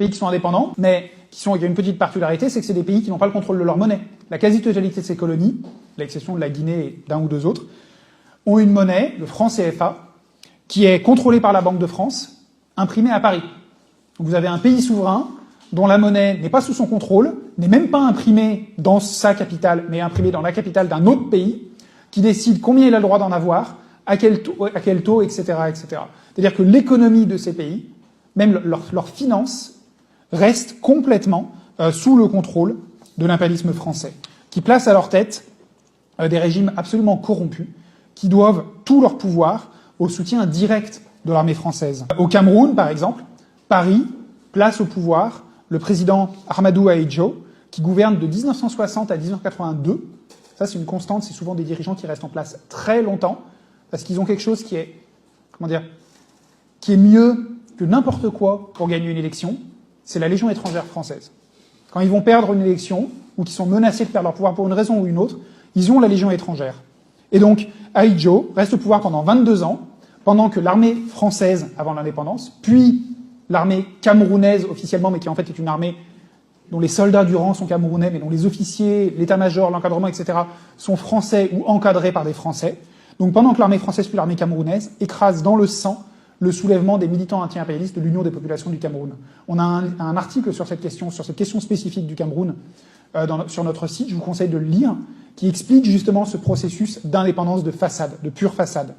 pays qui sont indépendants, mais qui ont une petite particularité, c'est que c'est des pays qui n'ont pas le contrôle de leur monnaie. La quasi-totalité de ces colonies, à l'exception de la Guinée et d'un ou deux autres, ont une monnaie, le franc CFA, qui est contrôlée par la Banque de France, imprimée à Paris. Donc vous avez un pays souverain dont la monnaie n'est pas sous son contrôle, n'est même pas imprimée dans sa capitale, mais imprimée dans la capitale d'un autre pays, qui décide combien il a le droit d'en avoir, à quel taux, etc., etc. C'est-à-dire que l'économie de ces pays, même leurs finances, restent complètement sous le contrôle de l'impérialisme français, qui place à leur tête des régimes absolument corrompus, qui doivent tout leur pouvoir au soutien direct de l'armée française. Au Cameroun, par exemple, Paris place au pouvoir le président Ahmadou Ahidjo, qui gouverne de 1960 à 1982. Ça, c'est une constante, c'est souvent des dirigeants qui restent en place très longtemps, parce qu'ils ont quelque chose qui est, qui est mieux que n'importe quoi pour gagner une élection, c'est la Légion étrangère française. Quand ils vont perdre une élection, ou qu'ils sont menacés de perdre leur pouvoir pour une raison ou une autre, ils ont la Légion étrangère. Et donc, Ahidjo reste au pouvoir pendant 22 ans, pendant que l'armée française, avant l'indépendance, puis l'armée camerounaise officiellement, mais qui en fait est une armée dont les soldats du rang sont camerounais, mais dont les officiers, l'état-major, l'encadrement, etc., sont français ou encadrés par des Français. Donc pendant que l'armée française puis l'armée camerounaise écrase dans le sang le soulèvement des militants anti-impérialistes de l'Union des populations du Cameroun. On a un article sur cette question spécifique du Cameroun sur notre site, je vous conseille de le lire, qui explique justement ce processus d'indépendance de façade, de pure façade.